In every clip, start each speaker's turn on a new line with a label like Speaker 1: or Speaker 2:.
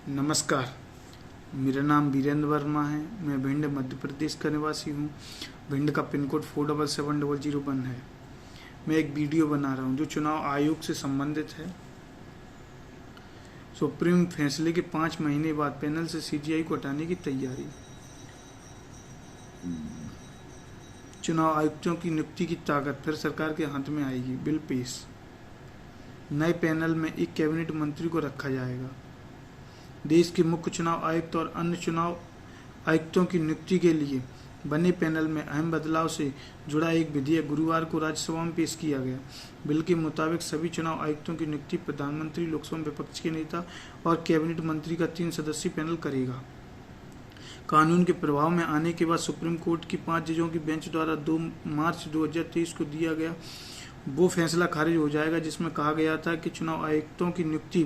Speaker 1: नमस्कार, मेरा नाम वीरेंद्र वर्मा है। मैं भिंड मध्य प्रदेश का निवासी हूँ। भिंड का पिन कोड 477001 है। मैं एक वीडियो बना रहा हूँ जो चुनाव आयोग से संबंधित है। सुप्रीम फैसले के 5 महीने बाद पैनल से सीजीआई को हटाने की तैयारी। चुनाव आयुक्तों की नियुक्ति की ताकत फिर सरकार के हाथ में आएगी। बिल पेश। नए पैनल में एक कैबिनेट मंत्री को रखा जाएगा। देश के मुख्य चुनाव आयुक्त और अन्य चुनाव आयुक्तों की नियुक्ति के लिए बने पैनल में अहम बदलाव से जुड़ा एक विधेयक गुरुवार को राज्यसभा में पेश किया गया। बिल के मुताबिक सभी चुनाव आयुक्तों की नियुक्ति प्रधानमंत्री, लोकसभा विपक्ष के नेता और कैबिनेट मंत्री का 3 सदस्यीय पैनल करेगा। कानून के प्रभाव में आने के बाद सुप्रीम कोर्ट की 5 जजों की बेंच द्वारा 2 मार्च 2023 को दिया गया वो फैसला खारिज हो जाएगा जिसमें कहा गया था कि चुनाव आयुक्तों की नियुक्ति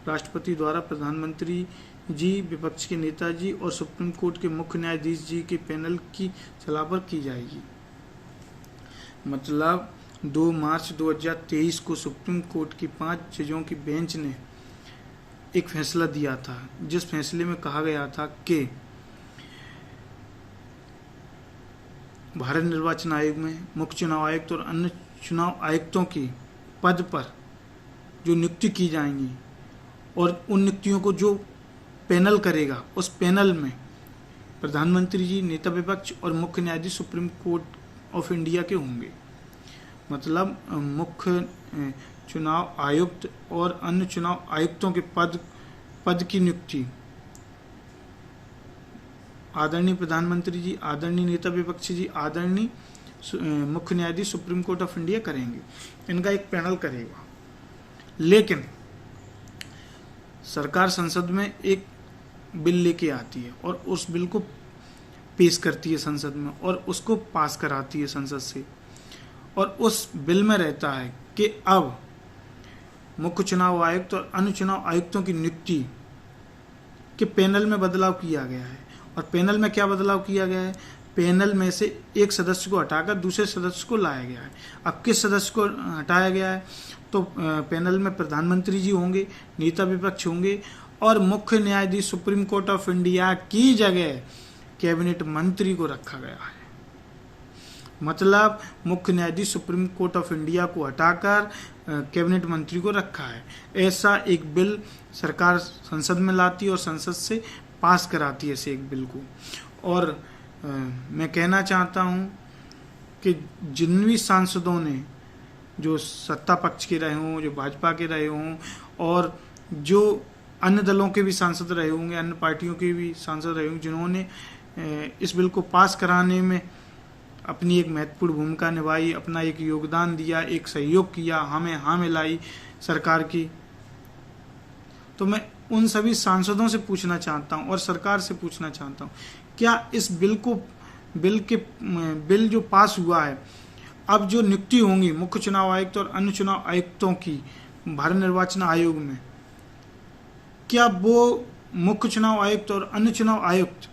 Speaker 1: राष्ट्रपति द्वारा प्रधानमंत्री जी, विपक्ष के नेता जी और सुप्रीम कोर्ट के मुख्य न्यायाधीश जी के पैनल की सलाह पर की जाएगी। मतलब 2 मार्च 2023 को सुप्रीम कोर्ट की 5 जजों की बेंच ने एक फैसला दिया था जिस फैसले में कहा गया था कि भारत निर्वाचन आयोग में मुख्य चुनाव आयुक्त और अन्य चुनाव आयुक्तों की पद पर जो नियुक्ति की जाएंगी और उन नियुक्तियों को जो पैनल करेगा उस पैनल में प्रधानमंत्री जी, नेता विपक्ष और मुख्य न्यायाधीश सुप्रीम कोर्ट ऑफ इंडिया के होंगे। मतलब मुख्य चुनाव आयुक्त और अन्य चुनाव आयुक्तों के पद की नियुक्ति आदरणीय प्रधानमंत्री जी, आदरणीय नेता विपक्ष जी, आदरणीय मुख्य न्यायाधीश सुप्रीम कोर्ट ऑफ इंडिया करेंगे। इनका एक पैनल करेगा। लेकिन सरकार संसद में एक बिल लेके आती है और उस बिल को पेश करती है संसद में और उसको पास कराती है संसद से। और उस बिल में रहता है कि अब मुख्य चुनाव आयुक्त और अन्य चुनाव आयुक्तों की नियुक्ति के पैनल में बदलाव किया गया है। और पैनल में क्या बदलाव किया गया है? पैनल में से एक सदस्य को हटाकर दूसरे सदस्य को लाया गया है। अब किस सदस्य को हटाया गया है? तो पैनल में प्रधानमंत्री जी होंगे, नेता विपक्ष होंगे और मुख्य न्यायाधीश सुप्रीम कोर्ट ऑफ इंडिया की जगह कैबिनेट मंत्री को रखा गया है। मतलब मुख्य न्यायाधीश सुप्रीम कोर्ट ऑफ इंडिया को हटाकर कैबिनेट मंत्री को रखा है। ऐसा एक बिल सरकार संसद में लाती है और संसद से पास कराती है ऐसे एक बिल को। और मैं कहना चाहता हूं कि जिन भी सांसदों ने जो सत्ता पक्ष के रहे हों, जो भाजपा के रहे हों और जो अन्य दलों के भी सांसद रहे होंगे, अन्य पार्टियों के भी सांसद रहे होंगे, जिन्होंने इस बिल को पास कराने में अपनी एक महत्वपूर्ण भूमिका निभाई, अपना एक योगदान दिया, एक सहयोग किया, हमें हाँ मिलाई सरकार की, तो मैं उन सभी सांसदों से पूछना चाहता हूं और सरकार से पूछना चाहता हूं, क्या इस बिल जो पास हुआ है, अब जो नियुक्ति होंगी मुख्य चुनाव आयुक्त और अन्य चुनाव आयुक्तों की भारत निर्वाचन आयोग में, क्या वो मुख्य चुनाव आयुक्त और अन्य चुनाव आयुक्त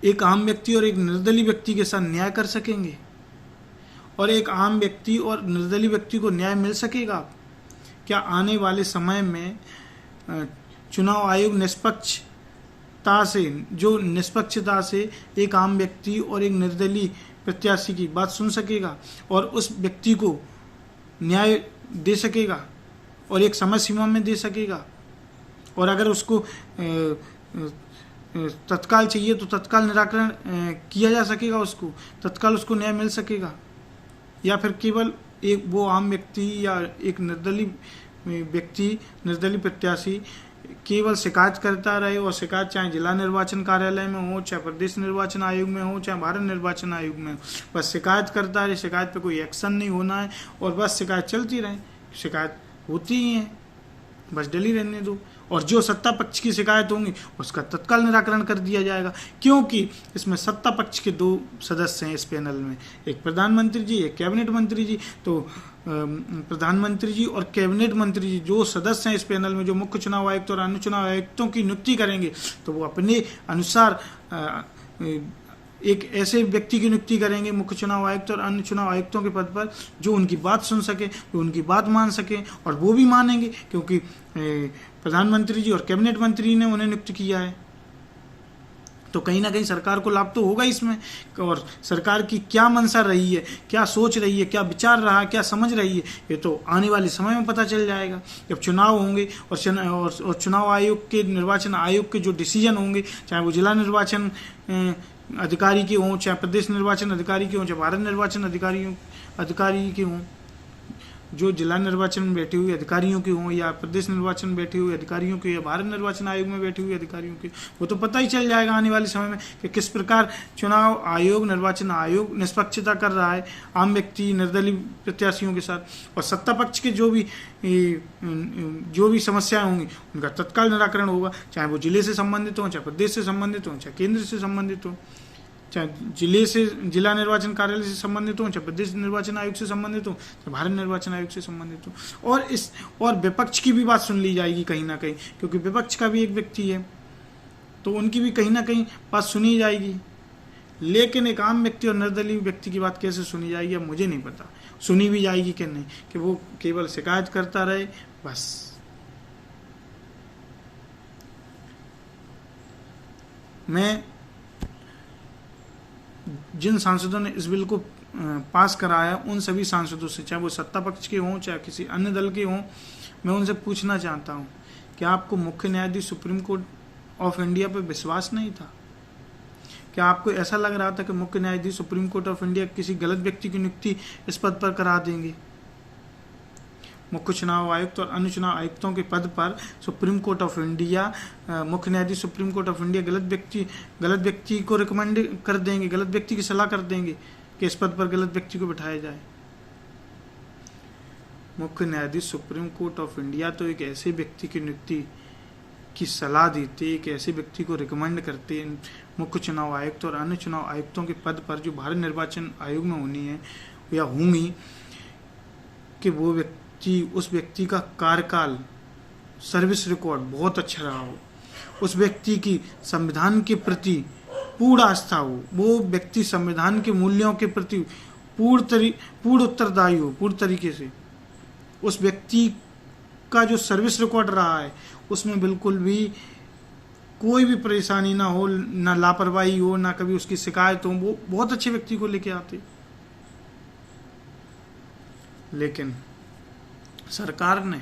Speaker 1: एक आम व्यक्ति और एक निर्दलीय व्यक्ति के साथ न्याय कर सकेंगे? और एक आम व्यक्ति और निर्दलीय व्यक्ति को न्याय मिल सकेगा? क्या आने वाले समय में चुनाव आयोग निष्पक्षता से एक आम व्यक्ति और एक निर्दलीय प्रत्याशी की बात सुन सकेगा और उस व्यक्ति को न्याय दे सकेगा और एक समय सीमा में दे सकेगा? और अगर उसको तत्काल चाहिए तो तत्काल निराकरण किया जा सकेगा, उसको तत्काल उसको न्याय मिल सकेगा? या फिर केवल एक वो आम व्यक्ति या एक निर्दलीय प्रत्याशी केवल शिकायत करता रहे और शिकायत चाहे जिला निर्वाचन कार्यालय में हो, चाहे प्रदेश निर्वाचन आयोग में हो, चाहे भारत निर्वाचन आयोग में हो, बस शिकायत करता रहे, शिकायत पे कोई एक्शन नहीं होना है और बस शिकायत चलती रहे, शिकायत होती ही है, बस डली रहने दो और जो सत्ता पक्ष की शिकायत होंगी उसका तत्काल निराकरण कर दिया जाएगा। क्योंकि इसमें सत्ता पक्ष के 2 सदस्य हैं इस पैनल में, एक प्रधानमंत्री जी, एक कैबिनेट मंत्री जी। तो प्रधानमंत्री जी और कैबिनेट मंत्री जी जो सदस्य हैं इस पैनल में, जो मुख्य चुनाव आयुक्त और अन्य चुनाव आयुक्तों की नियुक्ति करेंगे, तो वो अपने अनुसार एक ऐसे व्यक्ति की नियुक्ति करेंगे मुख्य चुनाव आयुक्त और अन्य चुनाव आयुक्तों के पद पर जो उनकी बात सुन सके, जो उनकी बात मान सके, और वो भी मानेंगे क्योंकि प्रधानमंत्री जी और कैबिनेट मंत्री ने उन्हें नियुक्त किया है। तो कहीं ना कहीं सरकार को लाभ तो होगा इसमें। और सरकार की क्या मंशा रही है, क्या सोच रही है, क्या विचार रहा है, क्या समझ रही है, ये तो आने वाले समय में पता चल जाएगा जब चुनाव होंगे और चुनाव आयोग के, निर्वाचन आयोग के जो डिसीजन होंगे, चाहे वो जिला निर्वाचन अधिकारी के हों, चाहे प्रदेश निर्वाचन अधिकारी के हों, चाहे भारत निर्वाचन अधिकारी के हों, जो जिला निर्वाचन में बैठे हुए अधिकारियों के हों या प्रदेश निर्वाचन में बैठे हुए अधिकारियों के या भारत निर्वाचन आयोग में बैठे हुए अधिकारियों के, वो तो पता ही चल जाएगा आने वाले समय में कि किस प्रकार चुनाव आयोग, निर्वाचन आयोग निष्पक्षता कर रहा है आम व्यक्ति, निर्दलीय प्रत्याशियों के साथ। और सत्ता पक्ष के जो भी समस्याएं होंगी उनका तत्काल निराकरण होगा, चाहे वो जिले से संबंधित हों, चाहे प्रदेश से संबंधित हों, चाहे केंद्र से संबंधित हों, चाहे जिला निर्वाचन कार्यालय से संबंधित हो, चाहे प्रदेश निर्वाचन आयोग से संबंधित हो, चाहे भारत निर्वाचन आयोग से संबंधित हो। और विपक्ष की भी बात सुन ली जाएगी कहीं ना कहीं, क्योंकि विपक्ष का भी एक व्यक्ति है तो उनकी भी कहीं ना कहीं बात सुनी जाएगी। लेकिन एक आम व्यक्ति और निर्दलीय व्यक्ति की बात कैसे सुनी जाएगी अब मुझे नहीं पता, सुनी भी जाएगी कि नहीं, कि वो केवल शिकायत करता रहे बस। मैं जिन सांसदों ने इस बिल को पास कराया उन सभी सांसदों से, चाहे वो सत्ता पक्ष के हों चाहे किसी अन्य दल के हों, मैं उनसे पूछना चाहता हूं कि आपको मुख्य न्यायाधीश सुप्रीम कोर्ट ऑफ इंडिया पर विश्वास नहीं था? क्या आपको ऐसा लग रहा था कि मुख्य न्यायाधीश सुप्रीम कोर्ट ऑफ इंडिया किसी गलत व्यक्ति की नियुक्ति इस पद पर करा देंगे? मुख्य चुनाव आयुक्त और अन्य चुनाव आयुक्तों के पद पर सुप्रीम कोर्ट ऑफ इंडिया, मुख्य न्यायाधीश सुप्रीम कोर्ट ऑफ इंडिया गलत व्यक्ति को रिकमेंड कर देंगे, गलत व्यक्ति की सलाह कर देंगे कि इस पद पर गलत व्यक्ति को बिठाया जाए? मुख्य न्यायाधीश सुप्रीम कोर्ट ऑफ इंडिया तो एक ऐसे व्यक्ति की नियुक्ति की सलाह देते, एक ऐसे व्यक्ति को रिकमेंड करते मुख्य चुनाव आयुक्त और अन्य चुनाव आयुक्तों के पद पर जो भारत निर्वाचन आयोग में होनी है या होंगी, कि वो उस व्यक्ति का कार्यकाल, सर्विस रिकॉर्ड बहुत अच्छा रहा हो, उस व्यक्ति की संविधान के प्रति पूर्ण आस्था हो, वो व्यक्ति संविधान के मूल्यों के प्रति पूर्ण उत्तरदायी हो, पूर्ण तरीके से उस व्यक्ति का जो सर्विस रिकॉर्ड रहा है उसमें बिल्कुल भी कोई भी परेशानी ना हो, ना लापरवाही हो, ना कभी उसकी शिकायत हो, वो बहुत अच्छे व्यक्ति को लेके आते। लेकिन सरकार ने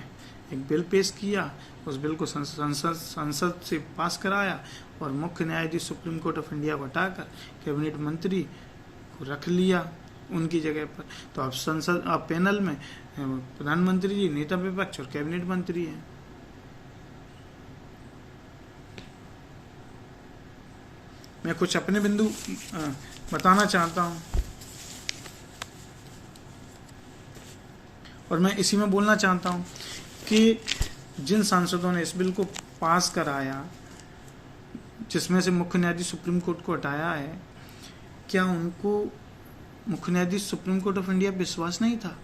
Speaker 1: एक बिल पेश किया, उस बिल को संसद से पास कराया और मुख्य न्यायाधीश सुप्रीम कोर्ट ऑफ इंडिया को हटाकर कैबिनेट मंत्री को रख लिया उनकी जगह पर। तो अब पैनल में प्रधानमंत्री जी, नेता विपक्ष और कैबिनेट मंत्री हैं। मैं कुछ अपने बिंदु बताना चाहता हूं और मैं इसी में बोलना चाहता हूं कि जिन सांसदों ने इस बिल को पास कराया, जिसमें से मुख्य न्यायाधीश सुप्रीम कोर्ट को हटाया है, क्या उनको मुख्य न्यायाधीश सुप्रीम कोर्ट ऑफ इंडिया विश्वास नहीं था?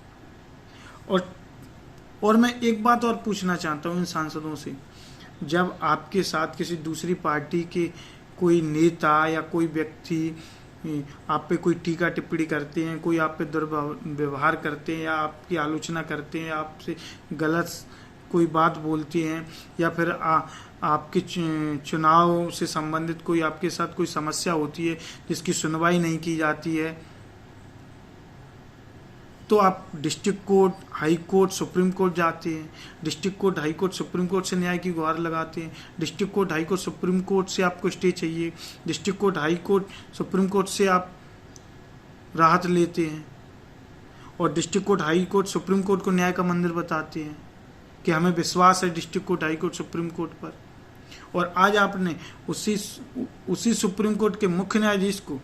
Speaker 1: और मैं एक बात और पूछना चाहता हूं इन सांसदों से, जब आपके साथ किसी दूसरी पार्टी के कोई नेता या कोई व्यक्ति आप पे कोई टीका टिप्पणी करते हैं, कोई आप पे दुर्व्यवहार करते हैं या आपकी आलोचना करते हैं, आपसे गलत कोई बात बोलते हैं, या फिर आपके चुनाव से संबंधित कोई आपके साथ कोई समस्या होती है जिसकी सुनवाई नहीं की जाती है, तो आप district court, high court, supreme court जाते हैं। District court, high court, supreme court से न्याय की गुहार लगाते हैं। District court, high court, supreme court से आपको स्टे चाहिए। District court, high court, supreme court से आप राहत लेते हैं और district court, high court, supreme court को न्याय का मंदिर बताते हैं कि हमें विश्वास है district court, high court, supreme court पर। और आज आपने उसी सुप्रीम कोर्ट के मुख्य न्यायाधीश को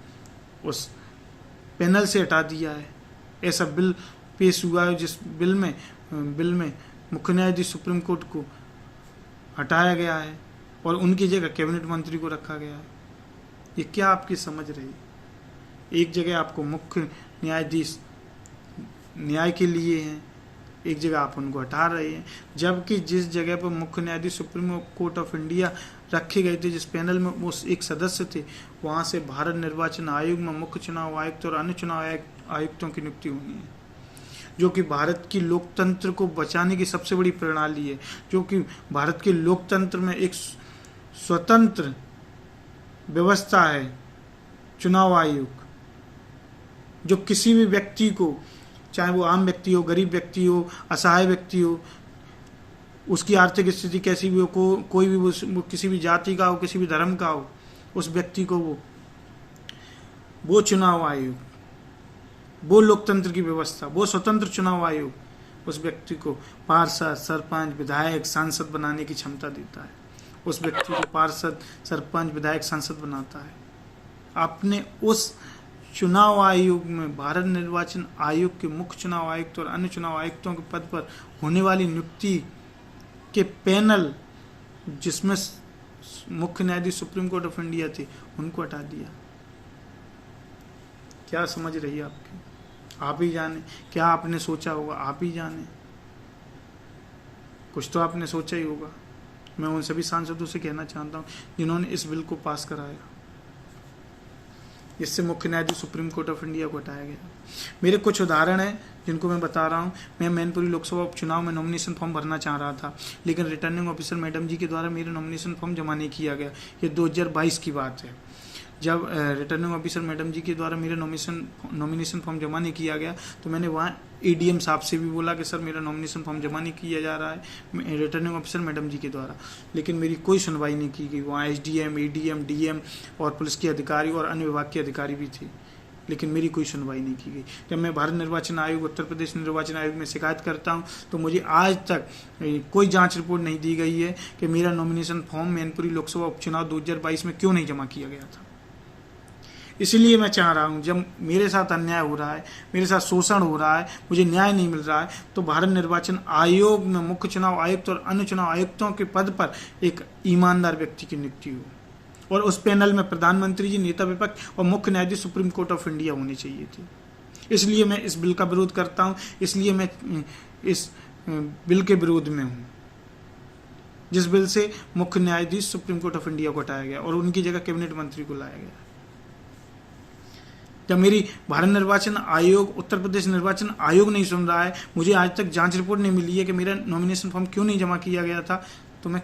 Speaker 1: उस पैनल से हटा दिया है। ऐसा बिल पेश हुआ है जिस बिल में मुख्य न्यायाधीश सुप्रीम कोर्ट को हटाया गया है और उनकी जगह कैबिनेट मंत्री को रखा गया है। ये क्या आपकी समझ रही? एक जगह आपको मुख्य न्यायाधीश न्याय के लिए हैं, एक जगह आप उनको हटा रहे हैं, जबकि जिस जगह पर मुख्य न्यायाधीश सुप्रीम कोर्ट ऑफ इंडिया रखे गए थे, जिस पैनल में वो एक सदस्य थे, वहाँ से भारत निर्वाचन आयोग में मुख्य चुनाव आयुक्त और अन्य चुनाव आयुक्तों की नियुक्ति होनी है, जो कि भारत की लोकतंत्र को बचाने की सबसे बड़ी प्रणाली है, जो कि भारत के लोकतंत्र में एक स्वतंत्र व्यवस्था है चुनाव आयोग, जो किसी भी व्यक्ति को, चाहे वो आम व्यक्ति हो, गरीब व्यक्ति हो, असहाय व्यक्ति हो, उसकी आर्थिक स्थिति कैसी भी हो, कोई भी वो किसी भी जाति का हो, किसी भी धर्म का हो, उस व्यक्ति को वो चुनाव आयोग, वो लोकतंत्र की व्यवस्था, वो स्वतंत्र चुनाव आयोग उस व्यक्ति को पार्षद, सरपंच, विधायक, सांसद बनाने की क्षमता देता है। उस व्यक्ति को पार्षद, सरपंच, विधायक, सांसद बनाता है। आपने उस चुनाव आयोग में भारत निर्वाचन आयोग के मुख्य चुनाव आयुक्त और अन्य चुनाव आयुक्तों के पद पर होने वाली नियुक्ति के पैनल, जिसमें मुख्य न्यायाधीश सुप्रीम कोर्ट ऑफ इंडिया थे, उनको हटा दिया। क्या समझ रही है आपकी? आप ही जाने। क्या आपने सोचा होगा? आप ही जाने। कुछ तो आपने सोचा ही होगा। मैं उन सभी सांसदों से कहना चाहता हूँ जिन्होंने इस बिल को पास कराया, इससे मुख्य न्यायाधीश सुप्रीम कोर्ट ऑफ इंडिया को हटाया गया। मेरे कुछ उदाहरण हैं जिनको मैं बता रहा हूँ। मैं मैनपुरी लोकसभा उपचुनाव में नॉमिनेशन फॉर्म भरना चाह रहा था, लेकिन रिटर्निंग ऑफिसर मैडम जी के द्वारा मेरे नॉमिनेशन फॉर्म जमा नहीं किया गया। ये 2022 की बात है, जब रिटर्निंग ऑफिसर मैडम जी के द्वारा मेरे नॉमिनेशन फॉर्म जमा नहीं किया गया, तो मैंने वहाँ एडीएम साहब से भी बोला कि सर मेरा नॉमिनेशन फॉर्म जमा नहीं किया जा रहा है रिटर्निंग ऑफिसर मैडम जी के द्वारा, लेकिन मेरी कोई सुनवाई नहीं की गई। वहाँ एसडीएम, एडीएम, डीएम और पुलिस के अधिकारी और अन्य विभाग के अधिकारी भी थे, लेकिन मेरी कोई सुनवाई नहीं की गई। जब मैं भारत निर्वाचन आयोग, उत्तर प्रदेश निर्वाचन आयोग में शिकायत करता हूं, तो मुझे आज तक कोई जांच रिपोर्ट नहीं दी गई है कि मेरा नॉमिनेशन फॉर्म मैनपुरी लोकसभा उपचुनाव 2022 में क्यों नहीं जमा किया गया था। इसलिए मैं चाह रहा हूं, जब मेरे साथ अन्याय हो रहा है, मेरे साथ शोषण हो रहा है, मुझे न्याय नहीं मिल रहा है, तो भारत निर्वाचन आयोग में मुख्य चुनाव आयुक्त और अन्य चुनाव आयुक्तों के पद पर एक ईमानदार व्यक्ति की नियुक्ति हो, और उस पैनल में प्रधानमंत्री जी, नेता विपक्ष और मुख्य न्यायाधीश सुप्रीम कोर्ट ऑफ इंडिया होने चाहिए थे। इसलिए मैं इस बिल का विरोध करता हूं, इसलिए मैं इस बिल के विरोध में हूं, जिस बिल से मुख्य न्यायाधीश सुप्रीम कोर्ट ऑफ इंडिया को हटाया गया और उनकी जगह कैबिनेट मंत्री को लाया गया। जब मेरी भारत निर्वाचन आयोग, उत्तर प्रदेश निर्वाचन आयोग नहीं सुन रहा है, मुझे आज तक जांच रिपोर्ट नहीं मिली है कि मेरा नॉमिनेशन फॉर्म क्यों नहीं जमा किया गया था, तो मैं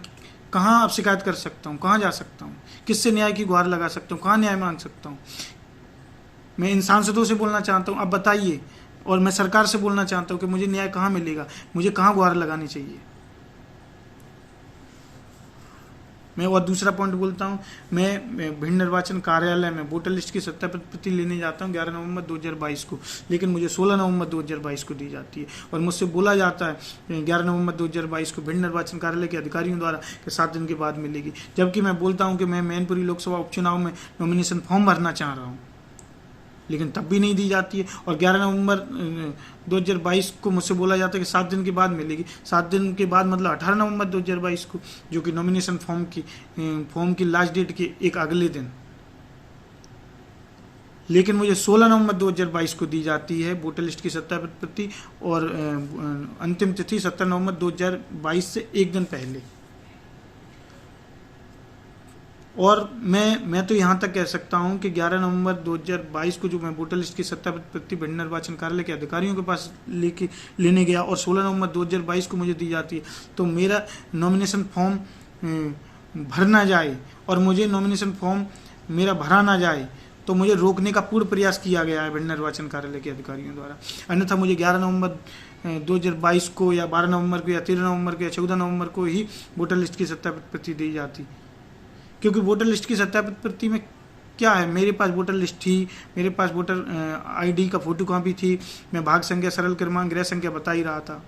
Speaker 1: कहाँ अब शिकायत कर सकता हूँ? कहाँ जा सकता हूँ? किससे न्याय की गुहार लगा सकता हूँ? कहाँ न्याय मांग सकता हूँ? मैं इन सांसदों से बोलना चाहता हूँ, अब बताइए, और मैं सरकार से बोलना चाहता हूँ कि मुझे न्याय कहाँ मिलेगा, मुझे कहाँ गुहार लगानी चाहिए। मैं और दूसरा पॉइंट बोलता हूँ, मैं भिंड निर्वाचन कार्यालय में वोटर लिस्ट की सत्यापित प्रति लेने जाता हूँ 11 नवंबर 2022 को, लेकिन मुझे 16 नवंबर 2022 को दी जाती है, और मुझसे बोला जाता है 11 नवंबर 2022 को भिंड निर्वाचन कार्यालय के अधिकारियों द्वारा कि 7 दिन के बाद मिलेगी, जबकि मैं बोलता हूँ कि मैं मैनपुरी लोकसभा उपचुनाव में नॉमिनेशन फॉर्म भरना चाह रहा हूँ, लेकिन तब भी नहीं दी जाती है। और 11 नवंबर 2022 को मुझसे बोला जाता है कि 7 दिन के बाद मिलेगी। 7 दिन के बाद मतलब 18 नवंबर 2022 को, जो कि नॉमिनेशन फॉर्म की लास्ट डेट के एक अगले दिन, लेकिन मुझे 16 नवंबर 2022 को दी जाती है वोटर लिस्ट की सत्यापित प्रति, और अंतिम तिथि 17 नवंबर 2022 से एक दिन पहले। और मैं तो यहाँ तक कह सकता हूँ कि 11 नवंबर 2022 को जो मैं वोटर लिस्ट की सत्यापित प्रति भिंड निर्वाचन कार्यालय के अधिकारियों के पास लेने गया, और 16 नवंबर 2022 को मुझे दी जाती है, तो मेरा नॉमिनेशन फॉर्म भर ना जाए और मुझे नॉमिनेशन फॉर्म मेरा भरा ना जाए, तो मुझे रोकने का पूर्ण प्रयास किया गया है भिंड निर्वाचन कार्यालय के अधिकारियों द्वारा। अन्यथा मुझे 11 नवंबर 2022 को या 12 नवंबर को या 13 नवंबर को या 14 नवंबर को ही वोटर लिस्ट की सत्यापित प्रति दी जाती, क्योंकि वोटर लिस्ट की सत्यापित प्रति में क्या है, मेरे पास वोटर लिस्ट थी, मेरे पास वोटर आईडी का फोटो कॉपी थी, मैं भाग संख्या, सरल क्रमांक, गृह संख्या बता ही रहा था,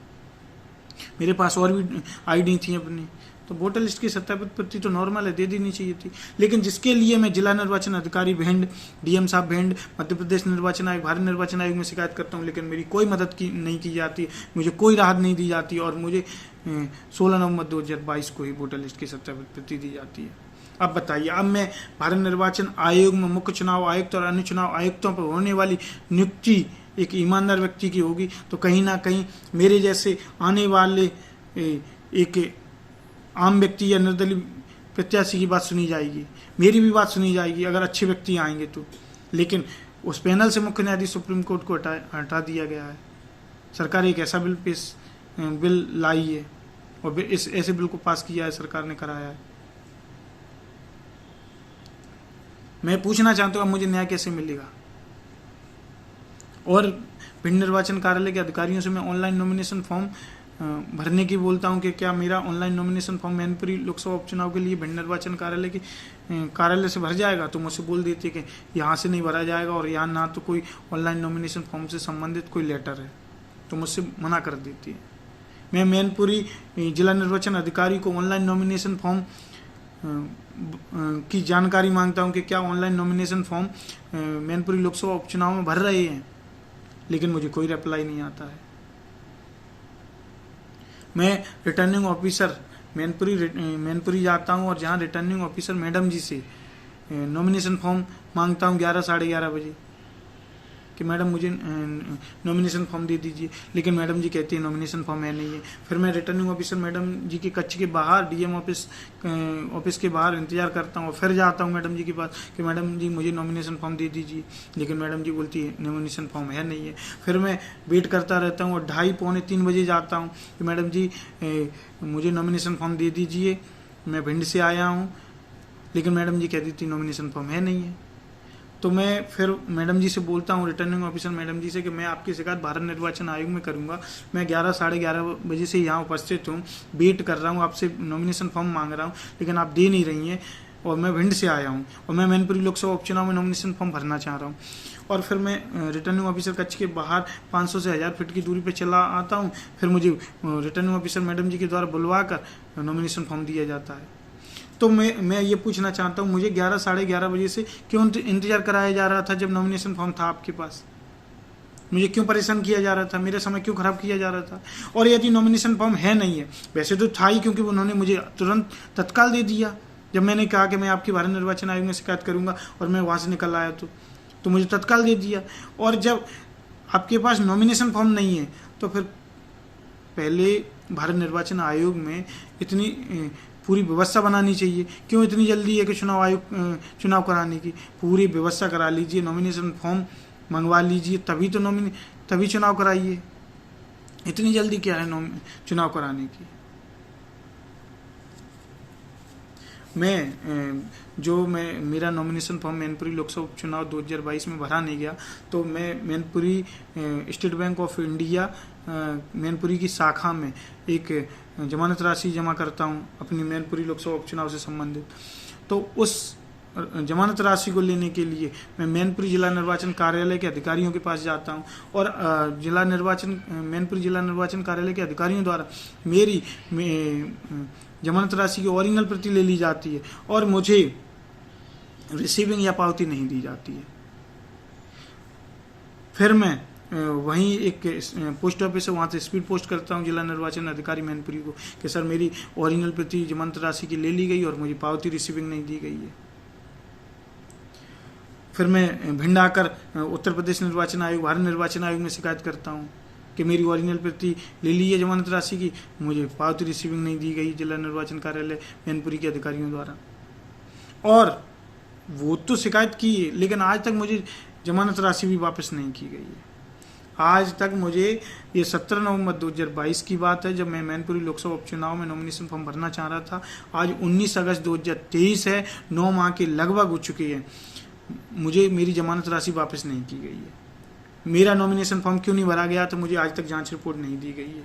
Speaker 1: मेरे पास और भी आईडी थी अपनी, तो वोटर लिस्ट की सत्यापित प्रति तो नॉर्मल है, दे देनी चाहिए थी। लेकिन जिसके लिए मैं जिला निर्वाचन अधिकारी भिंड, डीएम साहब भिंड, मध्य प्रदेश निर्वाचन आयोग, भारत निर्वाचन आयोग में शिकायत करता हूँ, लेकिन मेरी कोई मदद नहीं की जाती, मुझे कोई राहत नहीं दी जाती, और मुझे 16 नवंबर 2022 को ही वोटर लिस्ट की सत्यापित प्रति दी जाती है। अब बताइए, अब मैं भारत निर्वाचन आयोग में मुख्य चुनाव आयुक्त और अन्य चुनाव आयुक्तों पर होने वाली नियुक्ति एक ईमानदार व्यक्ति की होगी, तो कहीं ना कहीं मेरे जैसे आने वाले एक आम व्यक्ति या निर्दलीय प्रत्याशी की बात सुनी जाएगी, मेरी भी बात सुनी जाएगी अगर अच्छे व्यक्ति आएंगे तो। लेकिन उस पैनल से मुख्य न्यायाधीश सुप्रीम कोर्ट को हटा दिया गया है। सरकार एक ऐसा बिल लाई है और इस ऐसे बिल को पास किया है, सरकार ने कराया है। मैं पूछना चाहता हूँ अब मुझे न्याय कैसे मिलेगा? और भिंड निर्वाचन कार्यालय के अधिकारियों से मैं ऑनलाइन नॉमिनेशन फॉर्म भरने की बोलता हूं कि क्या मेरा online nomination form Mainpuri Lok Sabha उपचुनाव के लिए भिंड निर्वाचन कार्यालय से भर जाएगा? तो मुझसे बोल देते कि यहाँ से नहीं भरा जाएगा और यहाँ ना तो कोई ऑनलाइन नॉमिनेशन फॉर्म से संबंधित कोई लेटर है, तो मुझसे मना कर देती है। मैं मैनपुरी जिला निर्वाचन अधिकारी को ऑनलाइन नॉमिनेशन फॉर्म की जानकारी मांगता हूं कि क्या online nomination form Mainpuri Lok Sabha उपचुनाव में भर रहे हैं, लेकिन मुझे कोई रिप्लाई नहीं आता है। मैं रिटर्निंग ऑफिसर मैनपुरी जाता हूं और जहां रिटर्निंग ऑफिसर मैडम जी से नॉमिनेशन फॉर्म मांगता हूं 11 साढ़े 11 बजे कि मैडम मुझे नॉमिनेशन फॉर्म दे दीजिए, लेकिन मैडम जी कहती है नॉमिनेशन फॉर्म है नहीं है। फिर मैं रिटर्निंग ऑफिसर मैडम जी के कक्ष के बाहर डीएम ऑफिस के बाहर इंतजार करता हूँ और फिर जाता हूँ मैडम जी के पास कि मैडम जी मुझे नॉमिनेशन फॉर्म दे दीजिए, लेकिन मैडम जी बोलती है नॉमिनेशन फॉर्म है नहीं है। फिर मैं वेट करता रहता हूँ और 2:30 पौने 3 बजे जाता हूँ कि मैडम जी मुझे नॉमिनेशन फॉर्म दे दीजिए, मैं भिंड से आया हूँ, लेकिन मैडम जी कह देती नॉमिनेशन फॉर्म है नहीं है। तो मैं फिर मैडम जी से बोलता हूँ, रिटर्निंग ऑफिसर मैडम जी से, कि मैं आपकी शिकायत भारत निर्वाचन आयोग में करूँगा। मैं 11 साढ़े 11 बजे से यहाँ उपस्थित हूँ, वेट कर रहा हूँ, आपसे नॉमिनेशन फॉर्म मांग रहा हूँ, लेकिन आप दे नहीं रही हैं और मैं भिंड से आया हूँ और मैं मैनपुरी लोकसभा उपचुनाव में नॉमिनेशन फॉर्म भरना चाह रहा हूँ। और फिर मैं रिटर्निंग ऑफिसर कक्ष के बाहर 500 से 1000 फीट की दूरी पर चला आता हूँ। फिर मुझे रिटर्निंग ऑफिसर मैडम जी के द्वारा बुलवा कर नॉमिनेशन फॉर्म दिया जाता है। तो मैं ये पूछना चाहता हूँ, मुझे 11 साढ़े 11 बजे से क्यों इंतजार कराया जा रहा था जब नॉमिनेशन फॉर्म था आपके पास? मुझे क्यों परेशान किया जा रहा था? मेरा समय क्यों खराब किया जा रहा था? और यदि नॉमिनेशन फॉर्म है नहीं है, वैसे तो था ही, क्योंकि उन्होंने मुझे तुरंत तत्काल दे दिया जब मैंने कहा कि मैं आपकी भारत निर्वाचन आयोग में शिकायत करूंगा और मैं वहाँ से निकल आया तो मुझे तत्काल दे दिया। और जब आपके पास नॉमिनेशन फॉर्म नहीं है तो फिर पहले भारत निर्वाचन आयोग में इतनी पूरी व्यवस्था बनानी चाहिए। क्यों इतनी जल्दी है कि चुनाव कराने की? पूरी व्यवस्था करा लीजिए, नॉमिनेशन फॉर्म मंगवा लीजिए, तभी चुनाव कराइए। इतनी जल्दी क्या है चुनाव कराने की? मेरा नॉमिनेशन फॉर्म मैनपुरी लोकसभा उपचुनाव 2022 में भरा नहीं गया, तो मैं Mainpuri state bank of India Mainpuri की शाखा में एक जमानत राशि जमा करता हूं अपनी मैनपुरी लोकसभा उपचुनाव से संबंधित। तो उस जमानत राशि को लेने के लिए मैं मैनपुरी जिला निर्वाचन कार्यालय के अधिकारियों के पास जाता हूं और मैनपुरी जिला निर्वाचन कार्यालय के अधिकारियों द्वारा मेरी जमानत राशि की ओरिजिनल प्रति ले ली जाती है और मुझे रिसीविंग या पावती नहीं दी जाती है। फिर मैं वहीं एक पोस्ट ऑफिस है, वहाँ से स्पीड पोस्ट करता हूँ जिला निर्वाचन अधिकारी मैनपुरी को कि सर मेरी ओरिजिनल प्रति जमानत राशि की ले ली गई और मुझे पावती रिसीविंग नहीं दी गई है। फिर मैं भिंड आकर उत्तर प्रदेश निर्वाचन आयोग, भारत निर्वाचन आयोग में शिकायत करता हूँ कि मेरी ओरिजिनल प्रति ले ली है जमानत राशि की, मुझे पावती रिसीविंग नहीं दी गई जिला निर्वाचन कार्यालय मैनपुरी के अधिकारियों द्वारा। और वो तो शिकायत की है, लेकिन आज तक मुझे जमानत राशि भी वापस नहीं की गई है। आज तक मुझे, ये 17 नवंबर 2022 की बात है जब मैं मैनपुरी लोकसभा उपचुनाव में नॉमिनेशन फॉर्म भरना चाह रहा था। आज 19 अगस्त 2023 है, 9 माह के लगभग हो चुके हैं, मुझे मेरी जमानत राशि वापस नहीं की गई है। मेरा नॉमिनेशन फॉर्म क्यों नहीं भरा गया तो मुझे आज तक जांच रिपोर्ट नहीं दी गई है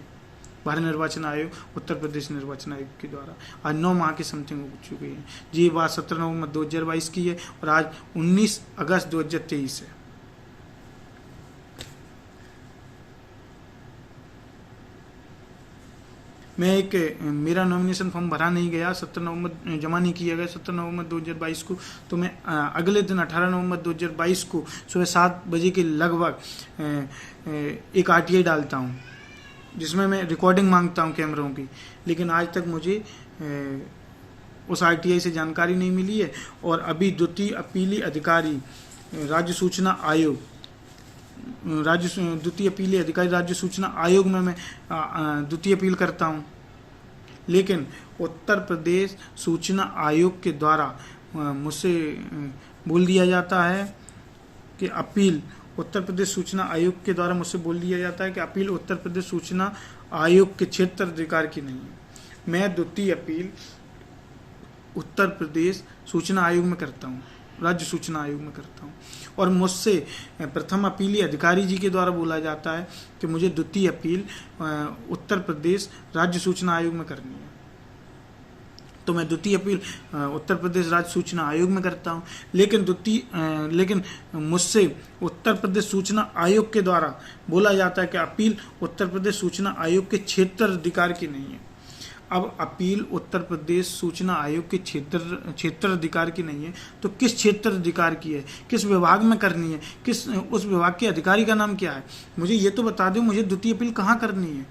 Speaker 1: भारत निर्वाचन आयोग, उत्तर प्रदेश निर्वाचन आयोग के द्वारा। आज 9 माह की समथिंग हो चुकी है। ये बात 17 नवंबर 2022 की है और आज 19 अगस्त 2023 है। मेरा नॉमिनेशन फॉर्म भरा नहीं गया, 17 नवंबर जमा नहीं किया गया 17 नवंबर 2022 को, तो मैं अगले दिन 18 नवंबर 2022 को सुबह 7 बजे के लगभग एक RTI डालता हूं जिसमें मैं रिकॉर्डिंग मांगता हूं कैमरों की, लेकिन आज तक मुझे उस RTI से जानकारी नहीं मिली है। और अभी द्वितीय अपीली अधिकारी राज्य सूचना आयोग द्वितीय अपीली अधिकारी राज्य सूचना आयोग में मैं द्वितीय अपील करता हूँ, लेकिन उत्तर प्रदेश सूचना आयोग के द्वारा मुझसे बोल दिया जाता है कि अपील उत्तर प्रदेश सूचना आयोग के द्वारा मुझसे बोल दिया जाता है कि अपील उत्तर प्रदेश सूचना आयोग के क्षेत्र अधिकार की नहीं है। मैं द्वितीय अपील उत्तर प्रदेश सूचना आयोग में करता हूँ, राज्य सूचना आयोग में करता हूँ, और मुझसे प्रथम अपीली अधिकारी जी के द्वारा बोला जाता है कि मुझे द्वितीय अपील उत्तर प्रदेश राज्य सूचना आयोग में करनी है। तो मैं द्वितीय अपील उत्तर प्रदेश राज्य सूचना आयोग में करता हूँ, लेकिन मुझसे उत्तर प्रदेश सूचना आयोग के द्वारा बोला जाता है कि अपील उत्तर प्रदेश सूचना आयोग के क्षेत्र अधिकार की नहीं है। अब अपील उत्तर प्रदेश सूचना आयोग के क्षेत्र अधिकार की नहीं है, तो किस क्षेत्र अधिकार की है, किस विभाग में करनी है, किस उस विभाग के अधिकारी का नाम क्या है, मुझे ये तो बता दो। मुझे द्वितीय अपील कहाँ करनी है,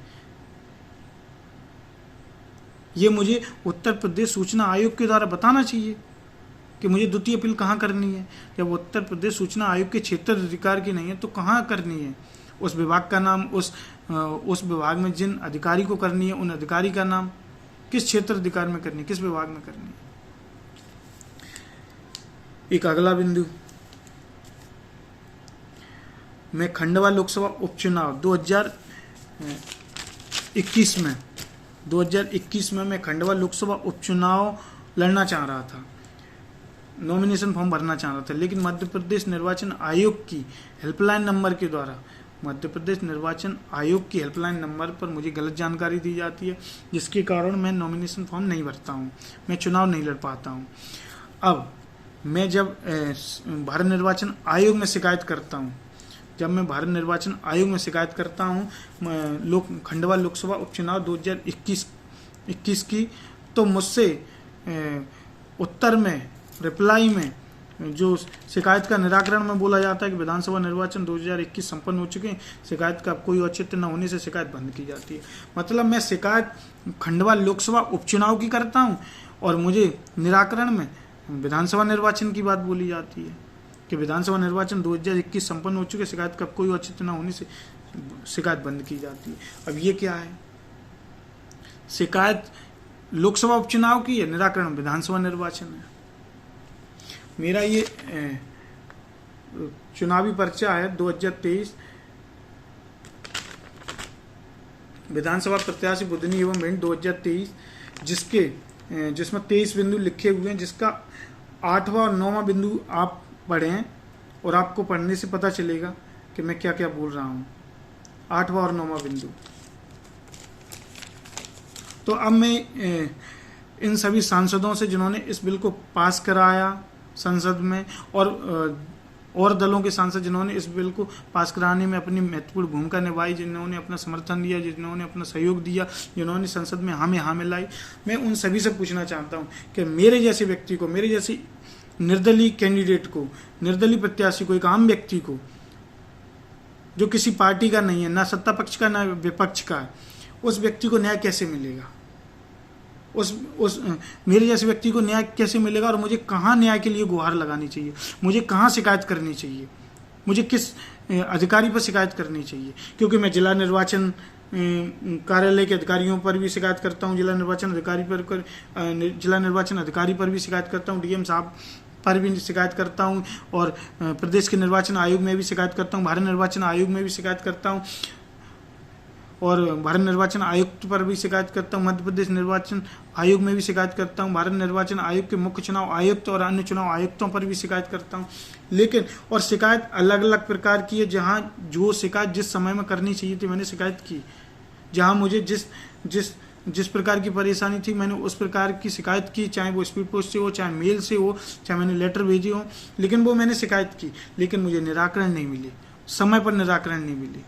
Speaker 1: ये मुझे उत्तर प्रदेश सूचना आयोग के द्वारा बताना चाहिए कि मुझे द्वितीय अपील कहाँ करनी है। जब उत्तर प्रदेश सूचना आयोग के क्षेत्र अधिकार की नहीं है तो कहाँ करनी है, उस विभाग का नाम, उस विभाग में जिन अधिकारी को करनी है उन अधिकारी का नाम, किस क्षेत्र अधिकार में करनी है, किस विभाग में करनी है। एक अगला बिंदु, मैं खंडवा लोकसभा उपचुनाव 2021 में मैं खंडवा लोकसभा उपचुनाव लड़ना चाह रहा था, नॉमिनेशन फॉर्म भरना चाह रहा था, लेकिन मध्य प्रदेश निर्वाचन आयोग की हेल्पलाइन नंबर के द्वारा मध्य प्रदेश निर्वाचन आयोग की हेल्पलाइन नंबर पर मुझे गलत जानकारी दी जाती है, जिसके कारण मैं नॉमिनेशन फॉर्म नहीं भरता हूँ, मैं चुनाव नहीं लड़ पाता हूँ। अब मैं जब भारत निर्वाचन आयोग में शिकायत करता हूँ, खंडवा लोकसभा उपचुनाव 2021 की, तो मुझसे उत्तर में, रिप्लाई में जो शिकायत का निराकरण में बोला जाता है कि विधानसभा निर्वाचन 2021 संपन्न हो चुके हैं, शिकायत का कोई औचित्य न होने से शिकायत बंद की जाती है। मतलब मैं शिकायत खंडवा लोकसभा उपचुनाव की करता हूं और मुझे निराकरण में विधानसभा निर्वाचन की बात बोली जाती है कि विधानसभा निर्वाचन 2021 संपन्न हो चुके, शिकायत का कोई औचित्य न होने से शिकायत बंद की जाती है। अब ये क्या है, शिकायत लोकसभा उपचुनाव की है, निराकरण विधानसभा निर्वाचन है। मेरा ये चुनावी पर्चा है 2023 विधानसभा प्रत्याशी बुधनी एवं भिंड 2023, जिसमें 23 बिंदु लिखे हुए हैं, जिसका 8वां और 9वां बिंदु आप पढ़ें और आपको पढ़ने से पता चलेगा कि मैं क्या क्या बोल रहा हूँ। 8वां और 9वां बिंदु। तो अब मैं इन सभी सांसदों से जिन्होंने इस बिल को पास कराया संसद में, और दलों के सांसद जिन्होंने इस बिल को पास कराने में अपनी महत्वपूर्ण भूमिका निभाई, जिन्होंने अपना समर्थन दिया, जिन्होंने अपना सहयोग दिया, जिन्होंने संसद में हाँ में लाई, मैं उन सभी से पूछना चाहता हूँ कि मेरे जैसे व्यक्ति को, मेरे जैसे निर्दलीय कैंडिडेट को, निर्दलीय प्रत्याशी को, एक आम व्यक्ति को जो किसी पार्टी का नहीं है, ना सत्ता पक्ष का ना विपक्ष का, उस व्यक्ति को न्याय कैसे मिलेगा, मेरे जैसे व्यक्ति को न्याय कैसे मिलेगा, और मुझे कहाँ न्याय के लिए गुहार लगानी चाहिए, मुझे कहाँ शिकायत करनी चाहिए, मुझे किस अधिकारी पर शिकायत करनी चाहिए। क्योंकि मैं जिला निर्वाचन कार्यालय के अधिकारियों पर भी शिकायत करता हूँ, जिला निर्वाचन अधिकारी पर भी शिकायत करता हूँ, डीएम साहब पर भी शिकायत करता हूँ, और प्रदेश के निर्वाचन आयोग में भी शिकायत करता हूँ, भारत निर्वाचन आयोग में भी शिकायत करता हूँ, और भारत निर्वाचन आयुक्त पर भी शिकायत करता हूँ, मध्य प्रदेश निर्वाचन आयोग में भी शिकायत करता हूँ, भारत निर्वाचन आयोग के मुख्य चुनाव आयुक्त और अन्य चुनाव आयुक्तों पर भी शिकायत करता हूँ। लेकिन और शिकायत अलग अलग प्रकार की है, जहाँ जो शिकायत जिस समय में करनी चाहिए थी मैंने शिकायत की, जहाँ मुझे जिस प्रकार की परेशानी थी मैंने उस प्रकार की शिकायत की, चाहे वो स्पीड पोस्ट से हो, चाहे मेल से हो, चाहे मैंने लेटर भेजी हो, लेकिन वो मैंने शिकायत की, लेकिन मुझे निराकरण नहीं मिली, समय पर निराकरण नहीं मिली,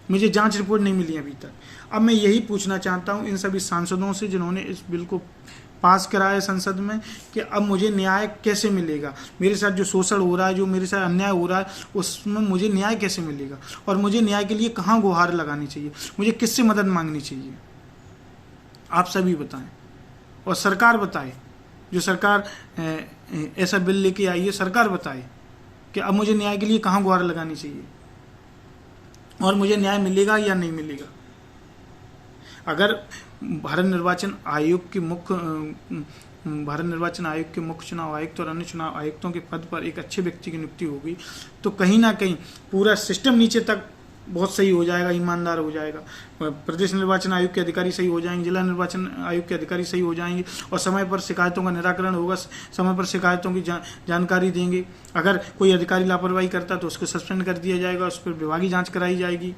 Speaker 1: मुझे जांच रिपोर्ट नहीं मिली अभी तक। अब मैं यही पूछना चाहता हूं इन सभी सांसदों से जिन्होंने इस बिल को पास कराया संसद में कि अब मुझे न्याय कैसे मिलेगा, मेरे साथ जो शोषण हो रहा है, जो मेरे साथ अन्याय हो रहा है, उसमें मुझे न्याय कैसे मिलेगा, और मुझे न्याय के लिए कहाँ गुहार लगानी चाहिए, मुझे किससे मदद मांगनी चाहिए। आप सभी बताएं और सरकार बताए, जो सरकार ऐसा बिल लेके आई है, सरकार बताए कि अब मुझे न्याय के लिए कहाँ गुहार लगानी चाहिए। और मुझे न्याय मिलेगा या नहीं मिलेगा। अगर भारत निर्वाचन आयोग के मुख्य चुनाव आयुक्त और अन्य चुनाव आयुक्तों के पद पर एक अच्छे व्यक्ति की नियुक्ति होगी तो कहीं ना कहीं पूरा सिस्टम नीचे तक बहुत सही हो जाएगा, ईमानदार हो जाएगा। प्रदेश निर्वाचन आयोग के अधिकारी सही हो जाएंगे, जिला निर्वाचन आयोग के अधिकारी सही हो जाएंगे और समय पर शिकायतों का निराकरण होगा, समय पर शिकायतों की जानकारी देंगे। अगर कोई अधिकारी लापरवाही करता तो उसको सस्पेंड कर दिया जाएगा, उस पर विभागीय जांच कराई जाएगी।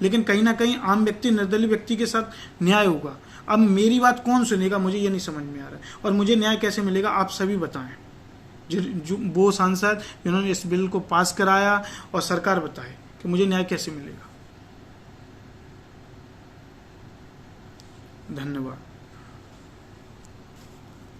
Speaker 1: लेकिन कहीं ना कहीं आम व्यक्ति, निर्दलीय व्यक्ति के साथ न्याय होगा। अब मेरी बात कौन सुनेगा, मुझे ये नहीं समझ में आ रहा है। और मुझे न्याय कैसे मिलेगा, आप सभी बताएं। जो वो सांसद जिन्होंने इस बिल को पास कराया और सरकार बताए कि मुझे न्याय कैसे मिलेगा। धन्यवाद।